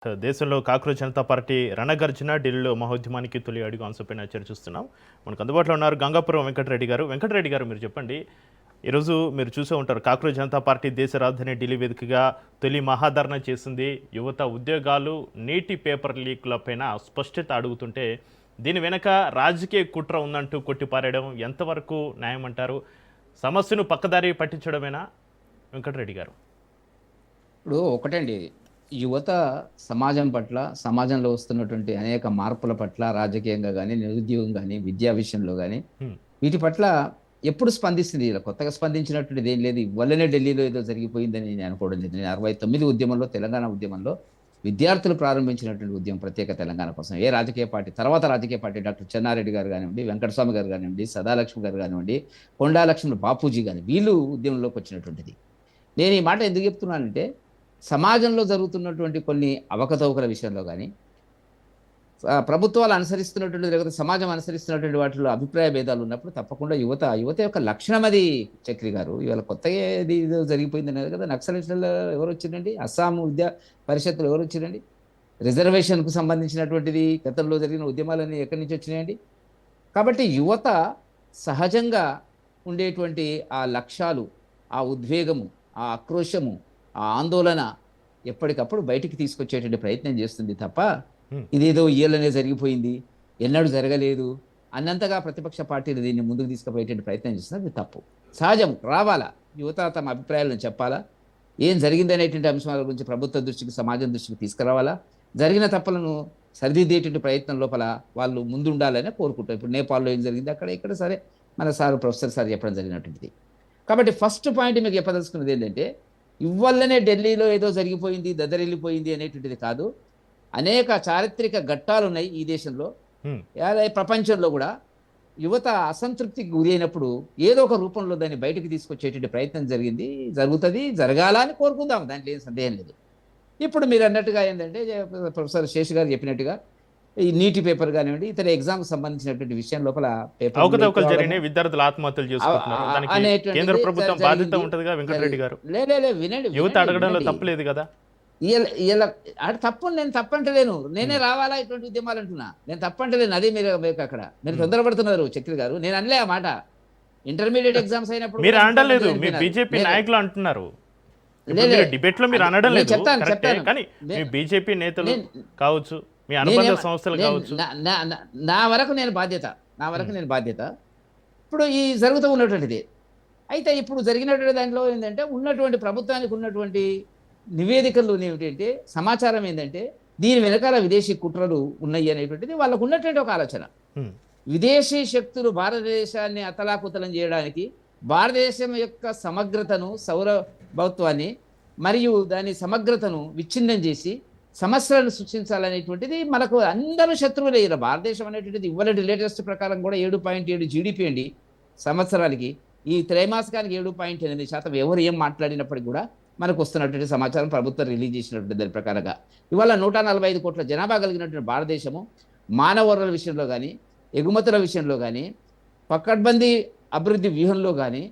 దేశంలో cockroach Janata party రణగర్జన ఢిల్లీలో మహోద్యమానికి తొలి అడుగు అంశంపైన చర్చిస్తున్నాం. మనకు అందుబాటులో ఉన్నారు గంగాపురం వెంకటరెడ్డి గారు. వెంకటరెడ్డి గారు, మీరు చెప్పండి, ఈరోజు మీరు చూసే ఉంటారు, కాక్రోచ్ జనతా పార్టీ దేశ రాజధాని ఢిల్లీ వేదికగా తొలి మహాధరణ చేసింది. యువత ఉద్యోగాలు, నీటి పేపర్ లీకులపైన స్పష్టత అడుగుతుంటే దీని వెనక రాజకీయ కుట్ర ఉందంటూ కొట్టిపారేయడం ఎంతవరకు న్యాయం అంటారు? సమస్యను పక్కదారి పట్టించడమేనా వెంకటరెడ్డి గారు? ఇప్పుడు ఒకటండి, యువత సమాజం పట్ల, సమాజంలో వస్తున్నటువంటి అనేక మార్పుల పట్ల, రాజకీయంగా కానీ, నిరుద్యోగం కానీ, విద్యా విషయంలో కానీ, హ్మ్. వీటి పట్ల ఎప్పుడు స్పందిస్తుంది. ఇలా కొత్తగా స్పందించినటువంటిది ఏం లేదు. ఇవ్వలనే ఢిల్లీలో ఏదో జరిగిపోయిందని నేను అనుకోవడం లేదు. నేను 69 ఉద్యమంలో, తెలంగాణ ఉద్యమంలో విద్యార్థులు ప్రారంభించినటువంటి ఉద్యమం ప్రత్యేక తెలంగాణ కోసం. ఏ రాజకీయ పార్టీ, తర్వాత రాజకీయ పార్టీ డాక్టర్ చెన్నారెడ్డి గారు కానివ్వండి, వెంకటస్వామి గారు కానివ్వండి, సదాలక్ష్మి గారు కానివ్వండి, కొండా లక్ష్మణ్ బాపూజీ కానీ, వీళ్ళు ఉద్యమంలోకి వచ్చినటువంటిది. నేను ఈ మాట ఎందుకు చెప్తున్నానంటే, సమాజంలో జరుగుతున్నటువంటి కొన్ని అవకతవకల విషయంలో కానీ, ప్రభుత్వాలు అనుసరిస్తున్నటువంటి, లేకపోతే సమాజం అనుసరిస్తున్నటువంటి వాటిలో అభిప్రాయ భేదాలు ఉన్నప్పుడు తప్పకుండా యువత యొక్క లక్షణం అది. చక్రి గారు, ఇవాళ కొత్తగా ఇది జరిగిపోయింది అనేది కదా. నక్సలైట్లలో ఎవరు వచ్చిందండి? అస్సాం విద్యా పరిషత్తులు ఎవరు వచ్చిందండి? రిజర్వేషన్కు సంబంధించినటువంటిది గతంలో జరిగిన ఉద్యమాలన్నీ ఎక్కడి నుంచి వచ్చినాయండి? కాబట్టి యువత సహజంగా ఉండేటువంటి ఆ లక్ష్యాలు, ఆ ఉద్వేగము, ఆ ఆక్రోశము, ఆ ఆందోళన ఎప్పటికప్పుడు బయటికి తీసుకొచ్చేటువంటి ప్రయత్నం చేస్తుంది తప్ప, ఇదేదో ఇయ్యాలనే జరిగిపోయింది, ఎన్నడూ జరగలేదు అన్నంతగా ప్రతిపక్ష పార్టీలు దీన్ని ముందుకు తీసుకుపోయేటువంటి ప్రయత్నం చేస్తుంది. అది తప్పు. సహజం, రావాలా, యువత తమ అభిప్రాయాలను చెప్పాలా, ఏం జరిగిందనేటువంటి అంశాల గురించి ప్రభుత్వ దృష్టికి, సమాజం దృష్టికి తీసుకురావాలా, జరిగిన తప్పులను సరిదిద్దేటువంటి ప్రయత్నం లోపల వాళ్ళు ముందుండాలని కోరుకుంటారు. ఇప్పుడు నేపాల్లో ఏం జరిగింది, అక్కడ ఇక్కడ సరే మన ప్రొఫెసర్ సార్ చెప్పడం జరిగినటువంటిది. కాబట్టి ఫస్ట్ పాయింట్ మీకు చెప్పదలుచుకున్నది ఏంటంటే, ఇవ్వల్లనే ఢిల్లీలో ఏదో జరిగిపోయింది, దద్దరిల్లిపోయింది అనేటువంటిది కాదు. అనేక చారిత్రక ఘట్టాలు ఉన్నాయి ఈ దేశంలో, ప్రపంచంలో కూడా. యువత అసంతృప్తికి గురి అయినప్పుడు ఏదో ఒక రూపంలో దాన్ని బయటకు తీసుకొచ్చేటువంటి ప్రయత్నం జరిగింది, జరుగుతుంది, జరగాల అని కోరుకుందాం. దాంట్లో ఏం సందేహం లేదు. ఇప్పుడు మీరు అన్నట్టుగా ఏంటంటే, ప్రొఫెసర్ శేష్ గారు చెప్పినట్టుగా ఈ నీటి పేపర్ కానివ్వండి, ఇతర ఎగ్జామ్ సంబంధించినటువంటి విషయం లోపల అవకతవకలు జరిగినాయి, విద్యార్థులు ఆత్మహత్యలు చేసుకుంటున్నారు, దానికి కేంద్ర ప్రభుత్వం బాధ్యత ఉంటుందిగా వెంకటరెడ్డి గారు. వినండి, యువత అడగడంలో తప్పలేదు కదా. ఇలా తప్పు, నేను తప్పంటలేను. నేనే రావాలా ఇటువంటి ఉద్యమాలు అంటున్నా, నేను తప్పంటలేను. అదే మీరు అక్కడ మీరు తొందరపడుతున్నారు చక్రి గారు. నేను అనలే ఆ మాట. ఇంటర్మీడియట్ ఎగ్జామ్స్ అయినప్పుడు మీరు అనడం లేదు, మీ బీజేపీ నాయకులు అంటున్నారు. డిబేట్ లో మీరు అనడం లేదు, కానీ మీ బీజేపీ నేతలు కావచ్చు, మీ అనుబంధ సంస్థలు కావచ్చు, నా వరకు నేను బాధ్యత. ఇప్పుడు ఈ జరుగుతూ ఉన్నటువంటిది. అయితే ఇప్పుడు జరిగినటువంటి దాంట్లో ఏంటంటే, ఉన్నటువంటి ప్రభుత్వానికి ఉన్నటువంటి నివేదికలు ఏమిటంటే, సమాచారం ఏంటంటే, దీని వెనకాల విదేశీ కుట్రలు ఉన్నాయి అనేటువంటిది వాళ్ళకు ఉన్నటువంటి ఒక ఆలోచన. విదేశీ శక్తులు భారతదేశాన్ని అతలాకుతలం చేయడానికి, భారతదేశం యొక్క సమగ్రతను, సౌరభౌత్వాన్ని మరియు దాని సమగ్రతను విచ్ఛిన్నం చేసి సమస్యలను సృష్టించాలనేటువంటిది మనకు అందరూ శత్రువులే. భారతదేశం అనేటువంటిది ఇవాళ లేటెస్ట్ ప్రకారం కూడా 7.7 జీడిపి అండి సంవత్సరానికి. ఈ త్రైమాసికానికి 7.8%. ఎవరు ఏం మాట్లాడినప్పటికీ కూడా మనకు వస్తున్నటువంటి సమాచారం ప్రభుత్వం రిలీజ్ చేసినటువంటి దాని ప్రకారంగా ఇవాళ 145 కోట్ల జనాభా కలిగినటువంటి భారతదేశము మానవ వనరుల విషయంలో కానీ, ఎగుమతుల విషయంలో కానీ, పకడ్బందీ అభివృద్ధి వ్యూహంలో కానీ,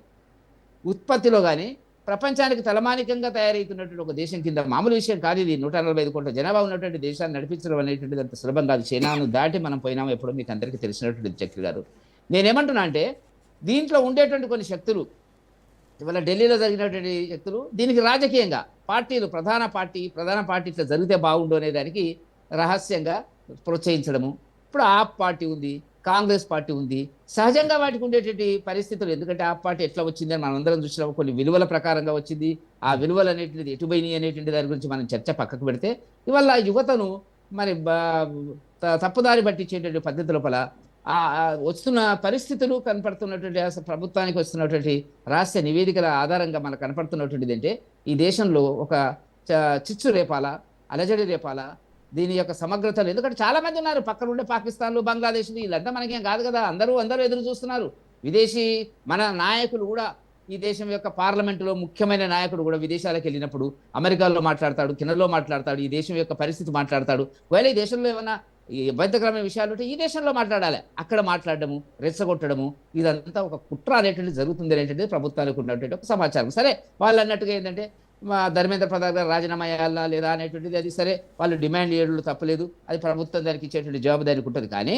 ఉత్పత్తిలో కానీ ప్రపంచానికి తలమానికంగా తయారవుతున్నటువంటి ఒక దేశం కింద మామూలు విషయం కాదు ఇది. 145 కోట్ల జనాభా ఉన్నటువంటి దేశాన్ని నడిపించడం అనేటువంటిది అంత సులభం కాదు. చైనాను దాటి మనం పోయినాము ఎప్పుడో మీకు అందరికీ తెలిసినటువంటి చక్రి గారు. నేనేమంటున్నా అంటే, దీంట్లో ఉండేటువంటి కొన్ని శక్తులు, ఇవాళ ఢిల్లీలో జరిగినటువంటి శక్తులు, దీనికి రాజకీయంగా పార్టీలు, ప్రధాన పార్టీ ఇట్లా జరిగితే బాగుండు అనే దానికి రహస్యంగా ప్రోత్సహించడము. ఇప్పుడు ఆప్ పార్టీ ఉంది, కాంగ్రెస్ పార్టీ ఉంది. సహజంగా వాటికి ఉండేటువంటి పరిస్థితులు, ఎందుకంటే ఆ పార్టీ ఎట్లా వచ్చిందని మనం అందరం చూసినాము. కొన్ని విలువల ప్రకారంగా వచ్చింది. ఆ విలువలు అనేటువంటిది ఎటుపోయినాయి అనేటువంటి దాని గురించి మనం చర్చ పక్కకు పెడితే, ఇవాళ యువతను మరి తప్పుదారి పట్టించేటువంటి పద్ధతి లోపల వస్తున్న పరిస్థితులు కనపడుతున్నటువంటి, ప్రభుత్వానికి వస్తున్నటువంటి రహస్య నివేదికల ఆధారంగా మనకు కనపడుతున్నటువంటిది అంటే, ఈ దేశంలో ఒక చిచ్చు రేపాలా, అలజడి రేపాలా, దీని యొక్క సమగ్రతలు. ఎందుకంటే చాలా మంది ఉన్నారు పక్కన ఉండే, పాకిస్తాన్లు, బంగ్లాదేశ్లు, వీళ్ళంతా మనకేం కాదు కదా. అందరూ ఎదురు చూస్తున్నారు. విదేశీ మన నాయకులు కూడా, ఈ దేశం యొక్క పార్లమెంటులో ముఖ్యమైన నాయకుడు కూడా విదేశాలకు వెళ్ళినప్పుడు అమెరికాలో మాట్లాడతాడు, కెనడాలో మాట్లాడతాడు, ఈ దేశం యొక్క పరిస్థితి మాట్లాడతాడు. ఒకవేళ ఈ దేశంలో ఏమన్నా ఇబ్బందికరమైన విషయాలు ఉంటే ఈ దేశంలో మాట్లాడాలి. అక్కడ మాట్లాడడము, రెచ్చగొట్టడము, ఇదంతా ఒక కుట్ర అనేటువంటిది జరుగుతుంది అనేటువంటిది ప్రభుత్వానికి ఉన్నటువంటి ఒక సమాచారం. సరే, వాళ్ళు అన్నట్టుగా ఏంటంటే, ధర్మేంద్ర ప్రధాన్ గారు రాజీనామా చేయాలా లేదా అనేటువంటిది, అది సరే వాళ్ళు డిమాండ్ చేయడంలో తప్పలేదు, అది ప్రభుత్వం దానికి ఇచ్చేటువంటి జవాబుదారికి ఉంటుంది. కానీ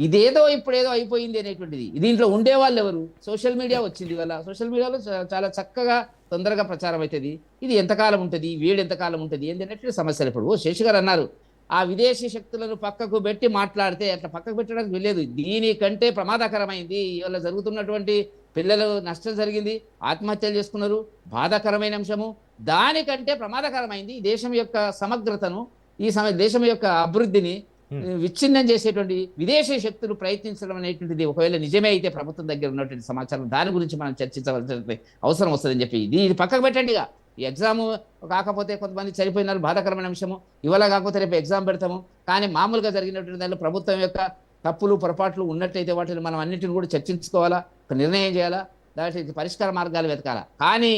ఇదేదో ఇప్పుడేదో అయిపోయింది అనేటువంటిది, దీంట్లో ఉండేవాళ్ళు ఎవరు? సోషల్ మీడియా వచ్చింది వల్ల సోషల్ మీడియాలో చాలా చక్కగా తొందరగా ప్రచారం అవుతుంది. ఇది ఎంతకాలం ఉంటుంది, వేడి ఎంతకాలం ఉంటుంది ఏంటనేటువంటి సమస్యలు. ఇప్పుడు శేషి గారు అన్నారు, ఆ విదేశీ శక్తులను పక్కకు పెట్టి మాట్లాడితే, అట్లా పక్కకు పెట్టడానికి వెళ్ళలేదు. దీనికంటే ప్రమాదకరమైంది ఇవాళ జరుగుతున్నటువంటి పిల్లలు నష్టం జరిగింది, ఆత్మహత్యలు చేసుకున్నారు, బాధాకరమైన అంశము. దానికంటే ప్రమాదకరమైంది ఈ దేశం యొక్క సమగ్రతను, దేశం యొక్క అభివృద్ధిని విచ్ఛిన్నం చేసేటువంటి విదేశీ శక్తులు ప్రయత్నించడం అనేటువంటిది ఒకవేళ నిజమే అయితే ప్రభుత్వం దగ్గర ఉన్నటువంటి సమాచారం, దాని గురించి మనం చర్చించవలసిన అవసరం వస్తుందని చెప్పి ఇది పక్కకు పెట్టండి. ఇక ఈ ఎగ్జామ్ కాకపోతే కొంతమంది చనిపోయినారు, బాధాకరమైన అంశము. ఇవాళ కాకపోతే రేపు ఎగ్జామ్ పెడతాము. కానీ మామూలుగా జరిగినటువంటి దానిలో ప్రభుత్వం యొక్క తప్పులు పొరపాట్లు ఉన్నట్టయితే వాటిని మనం అన్నింటిని కూడా చర్చించుకోవాలా, ఒక నిర్ణయం చేయాలా, దానికి పరిష్కార మార్గాలు వెతకాలా. కానీ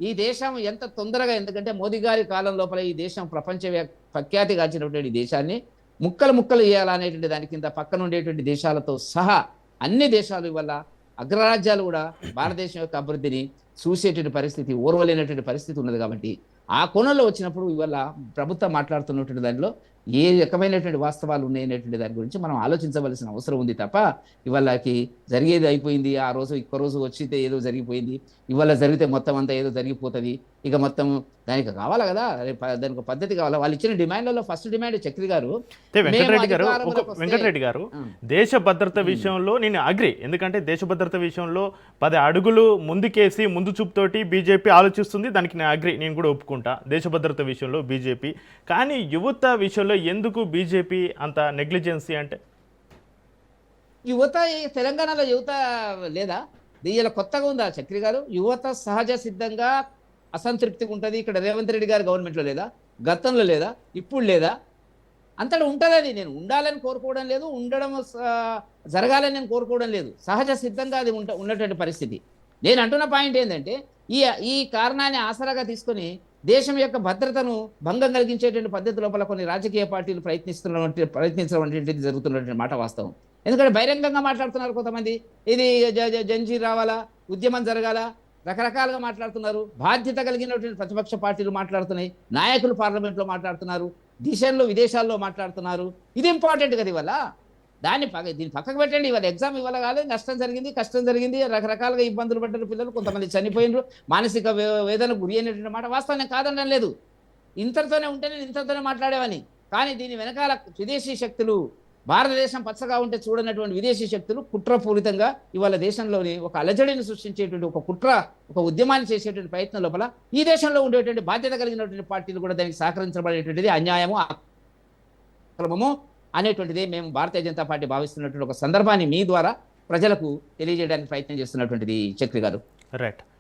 ఈ దేశం ఎంత తొందరగా, ఎందుకంటే మోదీ గారి కాలం లోపల ఈ దేశం ప్రపంచ ప్రఖ్యాతి గాంచినటువంటి దేశాన్ని ముక్కలు ముక్కలు చేయాలనేటువంటి దాని కింద పక్కన ఉండేటువంటి దేశాలతో సహా అన్ని దేశాలు ఇవల్ల అగ్రరాజ్యాలు కూడా భారతదేశం యొక్క అభివృద్ధిని చూసేటువంటి పరిస్థితి, ఓర్వలేనటువంటి పరిస్థితి ఉన్నది. కాబట్టి ఆ కోణంలో వచ్చినప్పుడు ఇవాళ ప్రభుత్వం మాట్లాడుతున్నటువంటి దానిలో ఏ రకమైనటువంటి వాస్తవాలు ఉన్నాయనేటువంటి దాని గురించి మనం ఆలోచించవలసిన అవసరం ఉంది తప్ప, ఇవాళకి జరిగేది అయిపోయింది, ఆ రోజు ఇంకో రోజు వచ్చితే ఏదో జరిగిపోయింది, ఇవాళ జరిగితే మొత్తం అంతా ఏదో జరిగిపోతుంది, ఇక మొత్తం దానికి కావాలా కదా, దానికి ఒక పద్ధతి కావాలా. వాళ్ళు ఇచ్చిన డిమాండ్లలో ఫస్ట్ డిమాండ్ చక్రి గారు, వెంకటరెడ్డి గారు దేశ భద్రత విషయంలో నేను అగ్రి. ఎందుకంటే దేశ భద్రత విషయంలో 10 అడుగులు ముందుకేసి ముందు చూపుతోటి బీజేపీ ఆలోచిస్తుంది, దానికి నేను అగ్రి, నేను కూడా ఒప్పుకుంటా దేశ భద్రత విషయంలో బీజేపీ. కానీ యువత విషయంలో ఎందుకు బీజేపీ అంత నెగ్లిజెన్సీ? అంటే యువత, తెలంగాణలో యువత లేదా? దీనిలో కొత్తగా ఉందా చక్రి గారు? యువత సహజ సిద్ధంగా అసంతృప్తిగా ఉంటుంది. ఇక్కడ రేవంత్ రెడ్డి గారు గవర్నమెంట్లో లేదా, గతంలో లేదా, ఇప్పుడు లేదా? అంతటా ఉంటుంది. అది నేను ఉండాలని కోరుకోవడం లేదు, ఉండడం జరగాలని నేను కోరుకోవడం లేదు. సహజ సిద్ధంగా అది ఉన్నటువంటి పరిస్థితి. నేను అంటున్న పాయింట్ ఏంటంటే, ఈ కారణాన్ని ఆసరాగా తీసుకొని దేశం యొక్క భద్రతను భంగం కలిగించేటువంటి పద్ధతి లోపల కొన్ని రాజకీయ పార్టీలు ప్రయత్నించడం అనేటువంటిది జరుగుతున్నటువంటి మాట వాస్తవం. ఎందుకంటే బహిరంగంగా మాట్లాడుతున్నారు కొంతమంది, ఇది జంజీర్ రావాలా, ఉద్యమం జరగాల, రకరకాలుగా మాట్లాడుతున్నారు. బాధ్యత కలిగినటువంటి ప్రతిపక్ష పార్టీలు మాట్లాడుతున్నాయి, నాయకులు పార్లమెంట్లో మాట్లాడుతున్నారు, దేశంలో విదేశాల్లో మాట్లాడుతున్నారు. ఇది ఇంపార్టెంట్ కదా. ఇవాళ దీన్ని పక్కకు పెట్టండి. ఇవాళ ఎగ్జామ్ ఇవాళ కాలేదు, నష్టం జరిగింది, కష్టం జరిగింది, రకరకాలుగా ఇబ్బందులు పడ్డారు పిల్లలు, కొంతమంది చనిపోయినారు, మానసిక వేదనకు గురి అయినటువంటి మాట వాస్తవం. నేను కాదనడం లేదు, ఇంతటితోనే ఉంటే నేను ఇంతటితోనే మాట్లాడేవాని. కానీ దీని వెనకాల విదేశీ శక్తులు, భారతదేశం పచ్చగా ఉంటే చూడనటువంటి విదేశీ శక్తులు కుట్రపూరితంగా ఇవాళ దేశంలోని ఒక అలజడిని సృష్టించేటువంటి ఒక ఉద్యమాన్ని చేసేటువంటి ప్రయత్నం లోపల ఈ దేశంలో ఉండేటువంటి బాధ్యత కలిగినటువంటి పార్టీలు కూడా దానికి సహకరించబడేటువంటిది అన్యాయము, అక్రమము అనేటువంటిది మేము భారతీయ జనతా పార్టీ భావిస్తున్నటువంటి ఒక సందర్భాన్ని మీ ద్వారా ప్రజలకు తెలియజేయడానికి ప్రయత్నం చేస్తున్నటువంటిది చక్రి గారు. రైట్.